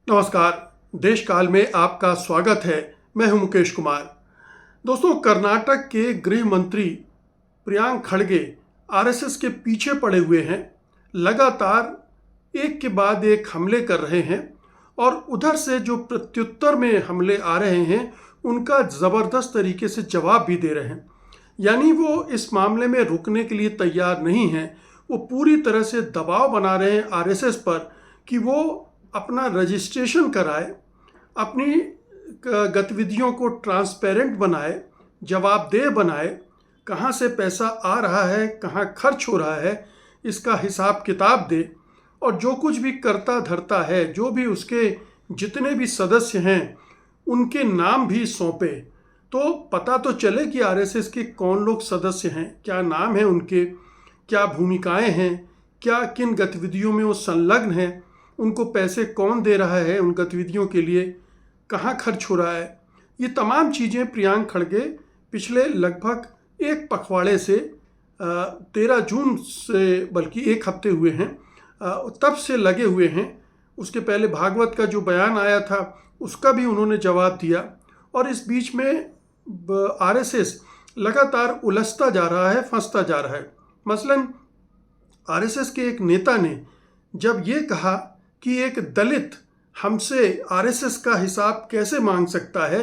नमस्कार। देश काल में आपका स्वागत है। मैं हूं मुकेश कुमार। दोस्तों, कर्नाटक के गृह मंत्री प्रियांक खड़गे आरएसएस के पीछे पड़े हुए हैं। लगातार एक के बाद एक हमले कर रहे हैं और उधर से जो प्रत्युत्तर में हमले आ रहे हैं उनका ज़बरदस्त तरीके से जवाब भी दे रहे हैं। यानी वो इस मामले में रुकने के लिए तैयार नहीं हैं। वो पूरी तरह से दबाव बना रहे हैं आरएसएस पर कि वो अपना रजिस्ट्रेशन कराए, अपनी गतिविधियों को ट्रांसपेरेंट बनाए, जवाबदेह बनाए, कहाँ से पैसा आ रहा है, कहाँ खर्च हो रहा है, इसका हिसाब किताब दे और जो कुछ भी करता धरता है, जो भी उसके जितने भी सदस्य हैं उनके नाम भी सौंपे, तो पता तो चले कि आरएसएस के कौन लोग सदस्य हैं, क्या नाम है उनके, क्या भूमिकाएं हैं, क्या किन गतिविधियों में वो संलग्न हैं, उनको पैसे कौन दे रहा है उन गतिविधियों के लिए, कहाँ खर्च हो रहा है। ये तमाम चीज़ें प्रियांक खड़गे पिछले लगभग एक पखवाड़े से 13 जून से, बल्कि एक हफ्ते हुए हैं, तब से लगे हुए हैं। उसके पहले भागवत का जो बयान आया था उसका भी उन्होंने जवाब दिया और इस बीच में आरएसएस लगातार उलझता जा रहा है, फंसता जा रहा है। मसलन आरएसएस के एक नेता ने जब ये कहा कि एक दलित हमसे आरएसएस का हिसाब कैसे मांग सकता है,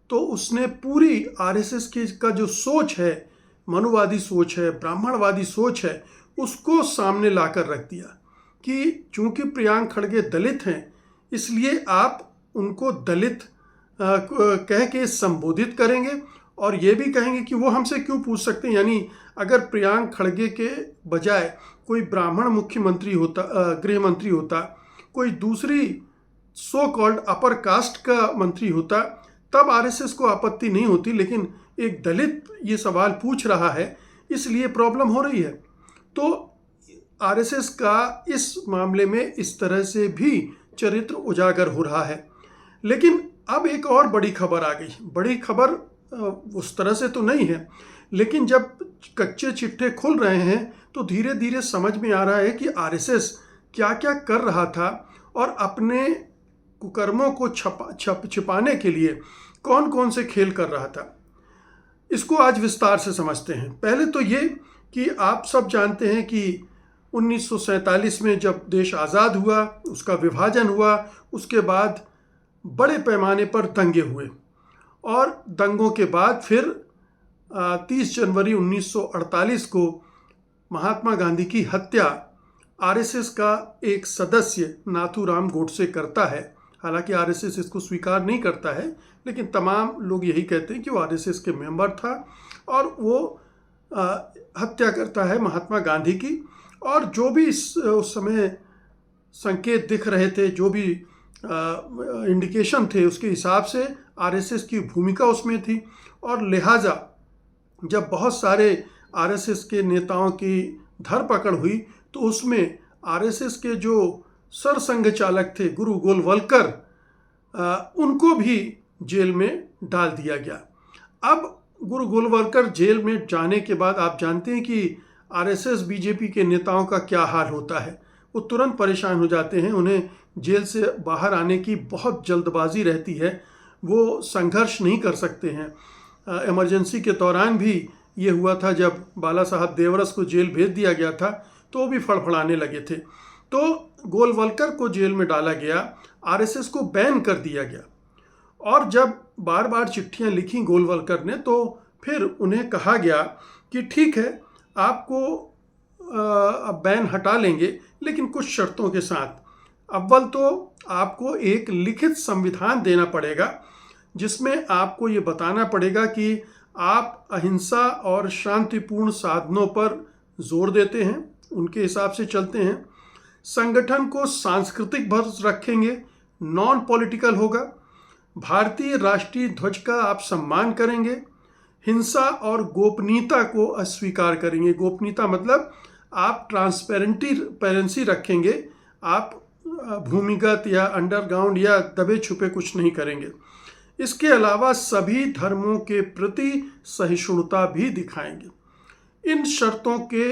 तो उसने पूरी आरएसएस की का जो सोच है, मनुवादी सोच है, ब्राह्मणवादी सोच है, उसको सामने लाकर रख दिया कि चूंकि प्रियांक खड़गे दलित हैं इसलिए आप उनको दलित कह के संबोधित करेंगे और ये भी कहेंगे कि वो हमसे क्यों पूछ सकते हैं। यानी अगर प्रियांक खड़गे के बजाय कोई ब्राह्मण मुख्यमंत्री होता, गृह मंत्री होता, कोई दूसरी सो कॉल्ड अपर कास्ट का मंत्री होता, तब आरएसएस को आपत्ति नहीं होती, लेकिन एक दलित ये सवाल पूछ रहा है इसलिए प्रॉब्लम हो रही है। तो आरएसएस का इस मामले में इस तरह से भी चरित्र उजागर हो रहा है। लेकिन अब एक और बड़ी खबर आ गई। बड़ी खबर उस तरह से तो नहीं है, लेकिन जब कच्चे चिट्ठे खुल रहे हैं तो धीरे धीरे समझ में आ रहा है कि आरएसएस क्या क्या कर रहा था और अपने कुकर्मों को छिपाने के लिए कौन कौन से खेल कर रहा था। इसको आज विस्तार से समझते हैं। पहले तो ये कि आप सब जानते हैं कि 1947 में जब देश आज़ाद हुआ, उसका विभाजन हुआ, उसके बाद बड़े पैमाने पर दंगे हुए और दंगों के बाद फिर 30 जनवरी 1948 को महात्मा गांधी की हत्या आरएसएस का एक सदस्य नाथूराम गोडसे करता है। हालांकि आरएसएस इसको स्वीकार नहीं करता है, लेकिन तमाम लोग यही कहते हैं कि वो आरएसएस के मेंबर था और वो हत्या करता है महात्मा गांधी की। और जो भी उस समय संकेत दिख रहे थे, जो भी इंडिकेशन थे, उसके हिसाब से आरएसएस की भूमिका उसमें थी और लिहाजा जब बहुत सारे आरएसएस के नेताओं की धरपकड़ हुई तो उसमें आरएसएस के जो सरसंघ चालक थे गुरु गोलवलकर, उनको भी जेल में डाल दिया गया। अब गुरु गोलवलकर जेल में जाने के बाद आप जानते हैं कि आरएसएस बीजेपी के नेताओं का क्या हाल होता है। वो तुरंत परेशान हो जाते हैं, उन्हें जेल से बाहर आने की बहुत जल्दबाजी रहती है, वो संघर्ष नहीं कर सकते हैं। इमरजेंसी के दौरान भी ये हुआ था, जब बाला साहब देवरस को जेल भेज दिया गया था तो वो भी फड़फड़ाने लगे थे। तो गोलवलकर को जेल में डाला गया, आरएसएस को बैन कर दिया गया और जब बार बार चिट्ठियां लिखी गोलवलकर ने तो फिर उन्हें कहा गया कि ठीक है, आपको बैन हटा लेंगे, लेकिन कुछ शर्तों के साथ। अव्वल तो आपको एक लिखित संविधान देना पड़ेगा जिसमें आपको ये बताना पड़ेगा कि आप अहिंसा और शांतिपूर्ण साधनों पर जोर देते हैं, उनके हिसाब से चलते हैं, संगठन को सांस्कृतिक भर रखेंगे, नॉन पॉलिटिकल होगा, भारतीय राष्ट्रीय ध्वज का आप सम्मान करेंगे, हिंसा और गोपनीयता को अस्वीकार करेंगे। गोपनीयता मतलब आप ट्रांसपेरेंसी रखेंगे, आप भूमिगत या अंडरग्राउंड या दबे छुपे कुछ नहीं करेंगे। इसके अलावा सभी धर्मों के प्रति सहिष्णुता भी दिखाएंगे। इन शर्तों के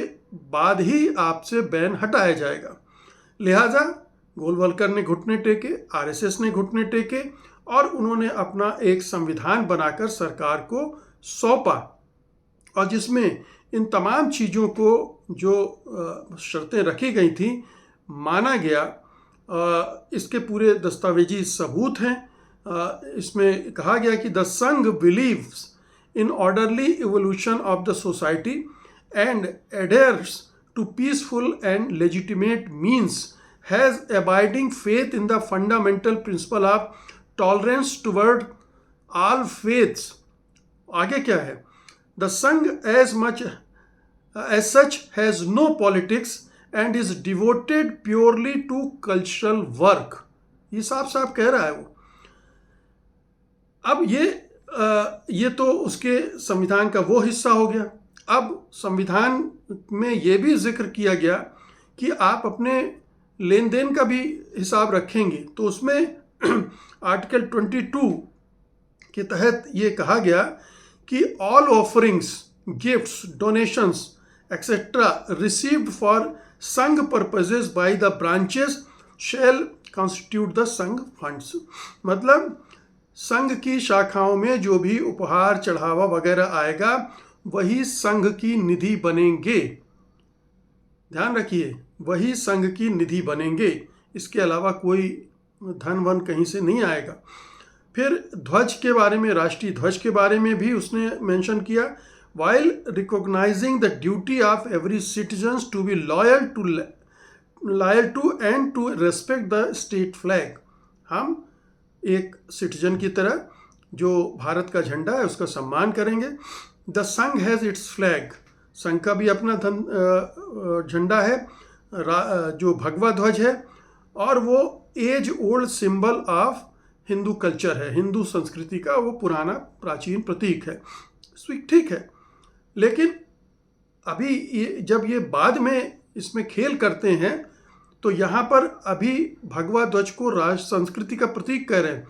बाद ही आपसे बैन हटाया जाएगा। लिहाजा गोलवलकर ने घुटने टेके, आरएसएस ने घुटने टेके और उन्होंने अपना एक संविधान बनाकर सरकार को सौंपा, और जिसमें इन तमाम चीज़ों को जो शर्तें रखी गई थी माना गया। इसके पूरे दस्तावेजी सबूत हैं। इसमें कहा गया कि द संघ beliefs in orderly evolution of the society and adheres to peaceful and legitimate means, has abiding faith in the fundamental principle of tolerance toward all faiths. आगे क्या है? The Sangh as such has no politics and is devoted purely to cultural work. ये साफ साफ कह रहा है वो। अब ये तो उसके संविधान का वो हिस्सा हो गया। अब संविधान में ये भी जिक्र किया गया कि आप अपने लेन देन का भी हिसाब रखेंगे, तो उसमें आर्टिकल 22 के तहत ये कहा गया कि all offerings, gifts, donations etcetera received for Sangh purposes by the branches shall constitute the Sangh funds. मतलब संघ की शाखाओं में जो भी उपहार, चढ़ावा वगैरह आएगा वही संघ की निधि बनेंगे। ध्यान रखिए, वही संघ की निधि बनेंगे, इसके अलावा कोई धन वन कहीं से नहीं आएगा। फिर ध्वज के बारे में, राष्ट्रीय ध्वज के बारे में भी उसने मेंशन किया, while recognizing the duty of every citizen to be loyal to and to respect the state flag। हम एक सिटीजन की तरह जो भारत का झंडा है उसका सम्मान करेंगे। द संघ हैज़ इट्स फ्लैग, संघ का भी अपना झंडा है जो भगवा ध्वज है, और वो age old symbol of Hindu culture है, हिंदू संस्कृति का वो पुराना प्राचीन प्रतीक है। ठीक है, लेकिन अभी जब ये बाद में इसमें खेल करते हैं तो यहाँ पर अभी भगवा ध्वज को राष्ट्र संस्कृति का प्रतीक कह रहे हैं,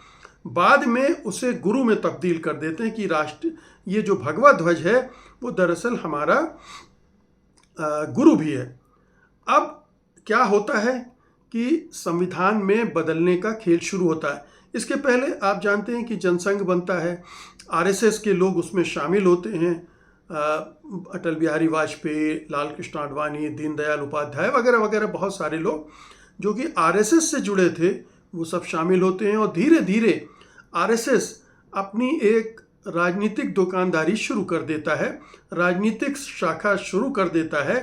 बाद में उसे गुरु में तब्दील कर देते हैं कि राष्ट्र, ये जो भगवा ध्वज है वो दरअसल हमारा गुरु भी है। अब क्या होता है कि संविधान में बदलने का खेल शुरू होता है। इसके पहले आप जानते हैं कि जनसंघ बनता है, आरएसएस के लोग उसमें शामिल होते हैं, अटल बिहारी वाजपेयी, लाल कृष्ण आडवाणी, दीनदयाल उपाध्याय वगैरह वगैरह बहुत सारे लोग जो कि आरएसएस से जुड़े थे वो सब शामिल होते हैं, और धीरे धीरे आरएसएस अपनी एक राजनीतिक दुकानदारी शुरू कर देता है, राजनीतिक शाखा शुरू कर देता है।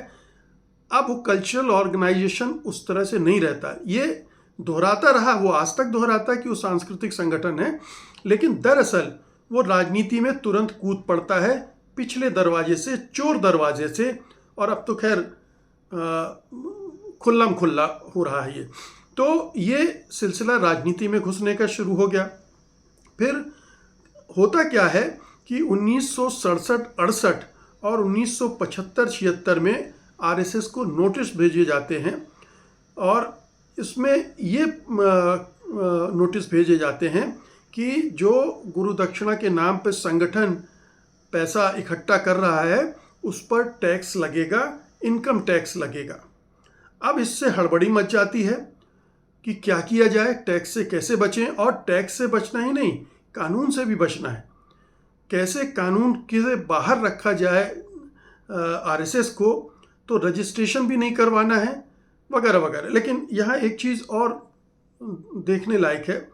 अब वो कल्चरल ऑर्गेनाइजेशन उस तरह से नहीं रहता, ये दोहराता रहा, वो आज तक दोहराता कि वो सांस्कृतिक संगठन है, लेकिन दरअसल वो राजनीति में तुरंत कूद पड़ता है पिछले दरवाजे से, चोर दरवाजे से, और अब तो खैर खुल्लम खुल्ला हो रहा है ये। तो ये सिलसिला राजनीति में घुसने का शुरू हो गया। फिर होता क्या है कि 1967-68 और 1975-76 में आरएसएस को नोटिस भेजे जाते हैं, और इसमें ये नोटिस भेजे जाते हैं कि जो गुरु दक्षिणा के नाम पर संगठन पैसा इकट्ठा कर रहा है उस पर टैक्स लगेगा, इनकम टैक्स लगेगा। अब इससे हड़बड़ी मच जाती है कि क्या किया जाए, टैक्स से कैसे बचें, और टैक्स से बचना ही नहीं, कानून से भी बचना है। कैसे कानून के बाहर रखा जाए आरएसएस को, तो रजिस्ट्रेशन भी नहीं करवाना है वगैरह वगैरह। लेकिन यहाँ एक चीज़ और देखने लायक है,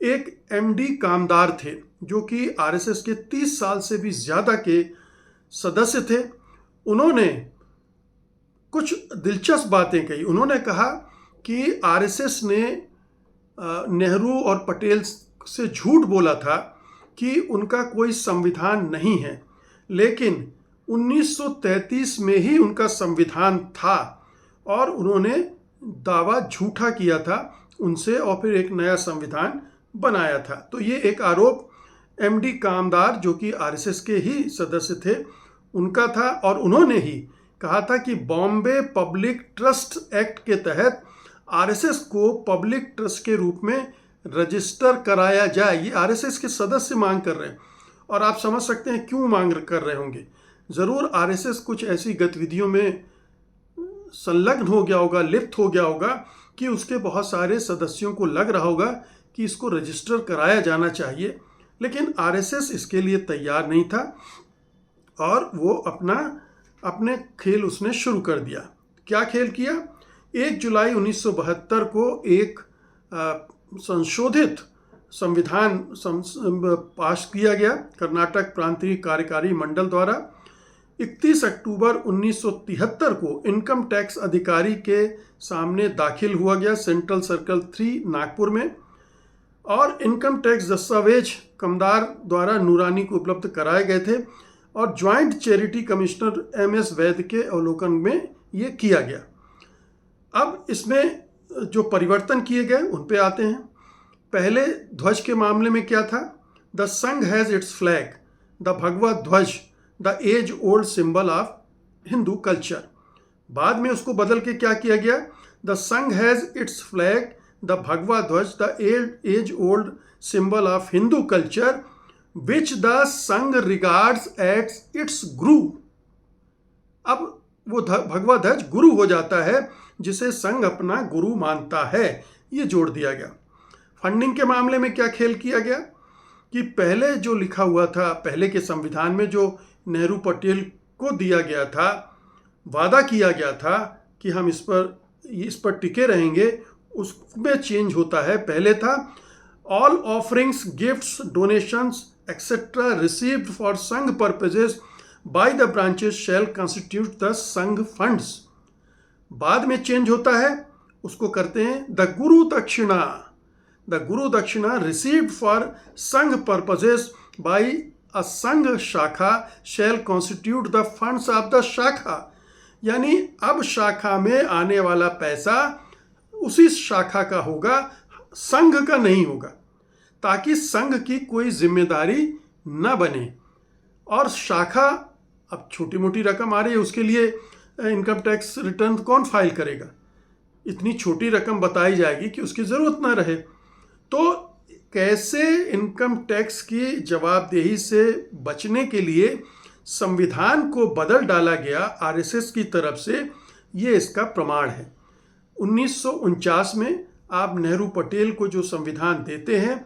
एक एमडी कामदार थे जो कि आरएसएस के 30 साल से भी ज़्यादा के सदस्य थे। उन्होंने कुछ दिलचस्प बातें कही। उन्होंने कहा कि आरएसएस ने नेहरू और पटेल से झूठ बोला था कि उनका कोई संविधान नहीं है, लेकिन 1933 में ही उनका संविधान था, और उन्होंने दावा झूठा किया था उनसे, और फिर एक नया संविधान बनाया था। तो ये एक आरोप एमडी कामदार जो कि आरएसएस के ही सदस्य थे उनका था, और उन्होंने ही कहा था कि बॉम्बे पब्लिक ट्रस्ट एक्ट के तहत आरएसएस को पब्लिक ट्रस्ट के रूप में रजिस्टर कराया जाए। ये आरएसएस के सदस्य मांग कर रहे हैं, और आप समझ सकते हैं क्यों मांग कर रहे होंगे। ज़रूर आरएसएस कुछ ऐसी गतिविधियों में संलग्न हो गया होगा, लिप्त हो गया होगा कि उसके बहुत सारे सदस्यों को लग रहा होगा कि इसको रजिस्टर कराया जाना चाहिए, लेकिन आरएसएस इसके लिए तैयार नहीं था और वो अपने खेल उसने शुरू कर दिया। क्या खेल किया? 1 जुलाई 1972 को एक संशोधित संविधान पास किया गया कर्नाटक प्रांतीय कार्यकारी मंडल द्वारा। 31 अक्टूबर 1973 को इनकम टैक्स अधिकारी के सामने दाखिल हुआ गया सेंट्रल सर्कल 3 नागपुर में, और इनकम टैक्स दस्तावेज कमदार द्वारा नूरानी को उपलब्ध कराए गए थे और ज्वाइंट चैरिटी कमिश्नर एमएस वैद्य के अवलोकन में ये किया गया। अब इसमें जो परिवर्तन किए गए उन पे आते हैं। पहले ध्वज के मामले में क्या था? द संघ हैज़ इट्स फ्लैग, द भगवा ध्वज, the age old symbol of Hindu culture. बाद में उसको बदल के क्या किया गया? द संघ हैज़ इट्स फ्लैग, द भगवा ध्वज, the age old symbol of Hindu culture which the Sangh regards as its guru. अब वो भगवा ध्वज गुरु हो जाता है, जिसे संघ अपना गुरु मानता है, ये जोड़ दिया गया। फंडिंग के मामले में क्या खेल किया गया कि पहले जो लिखा हुआ था, पहले के संविधान में जो नेहरू पटेल को दिया गया था, वादा किया गया था कि हम इस पर टिके रहेंगे, उसमें चेंज होता है। पहले था all offerings, gifts, donations etcetera received for Sangh purposes by the branches shall constitute the Sangh funds. बाद में चेंज होता है, उसको करते हैं द गुरु दक्षिणा। The guru dakshina received for Sangh purposes by a Sangh shakha shall constitute the funds of the shakha. यानी अब शाखा में आने वाला पैसा उसी शाखा का होगा, संघ का नहीं होगा, ताकि संघ की कोई जिम्मेदारी न बने। और शाखा, अब छोटी मोटी रकम आ रही है, उसके लिए इनकम टैक्स रिटर्न कौन फाइल करेगा? इतनी छोटी रकम बताई जाएगी कि उसकी ज़रूरत ना रहे। तो कैसे इनकम टैक्स की जवाबदेही से बचने के लिए संविधान को बदल डाला गया आरएसएस की तरफ से, ये इसका प्रमाण है। 1949 में आप नेहरू पटेल को जो संविधान देते हैं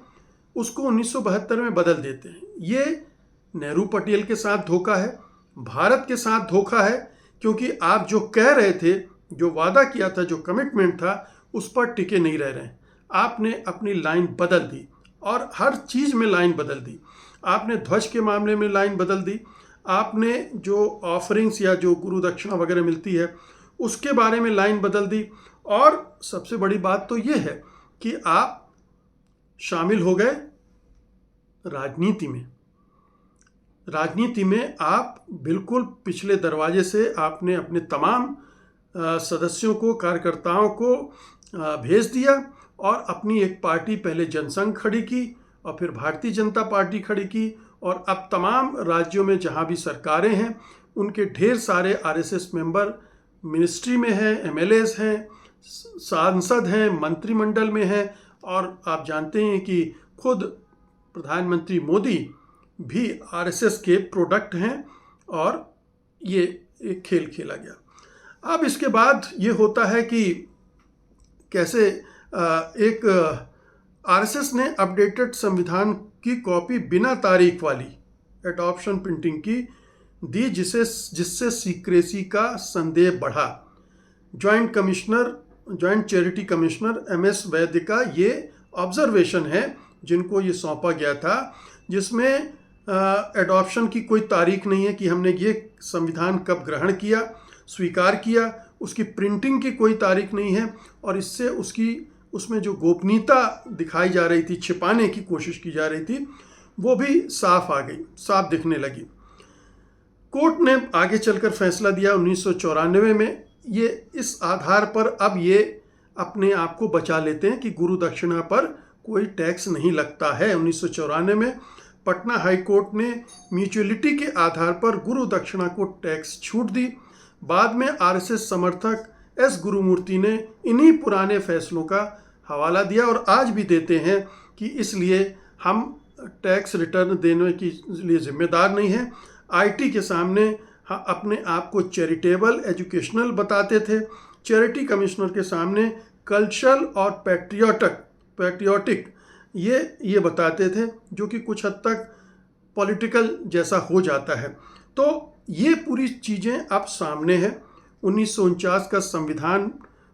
उसको 1972 में बदल देते हैं। ये नेहरू पटेल के साथ धोखा है, भारत के साथ धोखा है, क्योंकि आप जो कह रहे थे, जो वादा किया था, जो कमिटमेंट था, उस पर टिके नहीं रह रहे हैं। आपने अपनी लाइन बदल दी और हर चीज़ में लाइन बदल दी। आपने ध्वज के मामले में लाइन बदल दी, आपने जो ऑफरिंग्स या जो गुरु दक्षिणा वगैरह मिलती है उसके बारे में लाइन बदल दी, और सबसे बड़ी बात तो ये है कि आप शामिल हो गए राजनीति में। राजनीति में आप बिल्कुल पिछले दरवाजे से आपने अपने तमाम सदस्यों को, कार्यकर्ताओं को भेज दिया और अपनी एक पार्टी, पहले जनसंघ खड़ी की और फिर भारतीय जनता पार्टी खड़ी की, और अब तमाम राज्यों में जहां भी सरकारें हैं उनके ढेर सारे आरएसएस मेंबर मिनिस्ट्री में हैं, एमएलएस हैं, सांसद हैं, मंत्रिमंडल में हैं, और आप जानते हैं कि खुद प्रधानमंत्री मोदी भी आरएसएस के प्रोडक्ट हैं, और ये एक खेल खेला गया। अब इसके बाद ये होता है कि कैसे एक आरएसएस ने अपडेटेड संविधान की कॉपी बिना तारीख वाली एडॉप्शन प्रिंटिंग की दी, जिससे सीक्रेसी का संदेह बढ़ा। ज्वाइंट चैरिटी कमिश्नर एमएस वैद्य का ये ऑब्जर्वेशन है, जिनको ये सौंपा गया था, जिसमें एडॉप्शन की कोई तारीख नहीं है कि हमने ये संविधान कब ग्रहण किया, स्वीकार किया, उसकी प्रिंटिंग की कोई तारीख नहीं है, और इससे उसमें जो गोपनीयता दिखाई जा रही थी, छिपाने की कोशिश की जा रही थी, वो भी साफ आ गई, साफ दिखने लगी। कोर्ट ने आगे चलकर फैसला दिया 1994 में, ये इस आधार पर अब ये अपने आप को बचा लेते हैं कि गुरु दक्षिणा पर कोई टैक्स नहीं लगता है। 1994 में पटना हाई कोर्ट ने म्यूचुअलिटी के आधार पर गुरु दक्षिणा को टैक्स छूट दी। बाद में आरएसएस समर्थक एस गुरुमूर्ति ने इन्हीं पुराने फैसलों का हवाला दिया और आज भी देते हैं कि इसलिए हम टैक्स रिटर्न देने के लिए जिम्मेदार नहीं हैं। आईटी के सामने अपने आप को चैरिटेबल, एजुकेशनल बताते थे। चैरिटी कमिश्नर के सामने कल्चरल और पैट्रियोटिक ये बताते थे, जो कि कुछ हद तक पॉलिटिकल जैसा हो जाता है। तो ये पूरी चीज़ें अब सामने है। 1949 का संविधान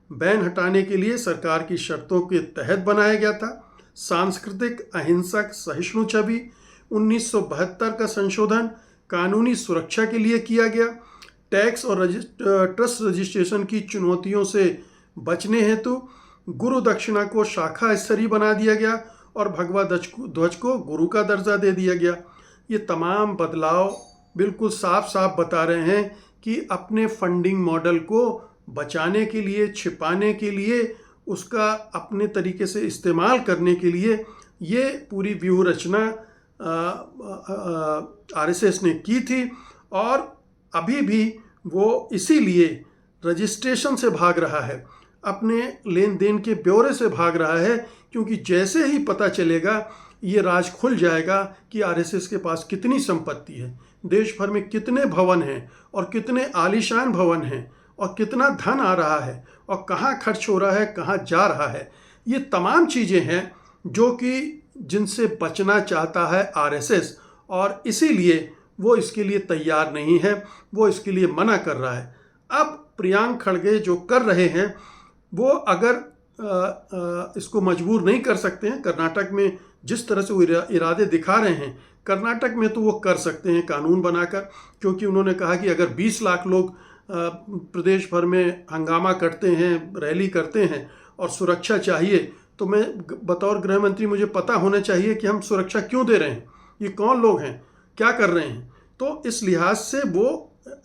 बैन हटाने के लिए सरकार की शर्तों के तहत बनाया गया था। सांस्कृतिक अहिंसक सहिष्णु छवि, 1972 का संशोधन कानूनी सुरक्षा के लिए किया गया। टैक्स और ट्रस्ट रजिस्ट्रेशन की चुनौतियों से बचने हेतु गुरु दक्षिणा को शाखा स्तरीय बना दिया गया और भगवा ध्वज को गुरु का दर्जा दे दिया गया। ये तमाम बदलाव बिल्कुल साफ साफ बता रहे हैं कि अपने फंडिंग मॉडल को बचाने के लिए, छिपाने के लिए, उसका अपने तरीके से इस्तेमाल करने के लिए ये पूरी व्यूह रचना आरएसएस ने की थी। और अभी भी वो इसीलिए रजिस्ट्रेशन से भाग रहा है, अपने लेन देन के ब्यौरे से भाग रहा है, क्योंकि जैसे ही पता चलेगा ये राज खुल जाएगा कि आरएसएस के पास कितनी संपत्ति है, देश भर में कितने भवन हैं और कितने आलीशान भवन हैं और कितना धन आ रहा है और कहाँ खर्च हो रहा है, कहाँ जा रहा है। ये तमाम चीज़ें हैं जो कि जिनसे बचना चाहता है आरएसएस, और इसीलिए वो इसके लिए तैयार नहीं है, वो इसके लिए मना कर रहा है। अब प्रियांक खड़गे जो कर रहे हैं वो अगर इसको मजबूर नहीं कर सकते हैं, कर्नाटक में जिस तरह से वो इरादे दिखा रहे हैं, कर्नाटक में तो वो कर सकते हैं कानून बनाकर, क्योंकि उन्होंने कहा कि अगर 20 लाख लोग प्रदेश भर में हंगामा करते हैं, रैली करते हैं और सुरक्षा चाहिए, तो मैं बतौर गृह मंत्री मुझे पता होना चाहिए कि हम सुरक्षा क्यों दे रहे हैं, ये कौन लोग हैं, क्या कर रहे हैं। तो इस लिहाज से वो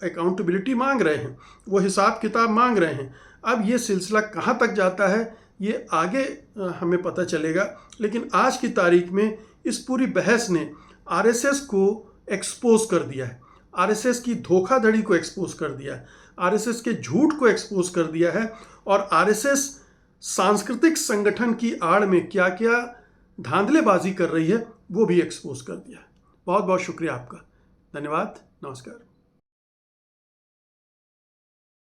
अकाउंटेबिलिटी मांग रहे हैं, वो हिसाब किताब मांग रहे हैं। अब ये सिलसिला कहाँ तक जाता है ये आगे हमें पता चलेगा, लेकिन आज की तारीख में इस पूरी बहस ने आरएसएस को एक्सपोज कर दिया है, आरएसएस की धोखाधड़ी को एक्सपोज कर दिया है, आरएसएस के झूठ को एक्सपोज कर दिया है, और आरएसएस सांस्कृतिक संगठन की आड़ में क्या क्या धांधलेबाजी कर रही है वो भी एक्सपोज कर दिया है। बहुत बहुत शुक्रिया आपका, धन्यवाद, नमस्कार।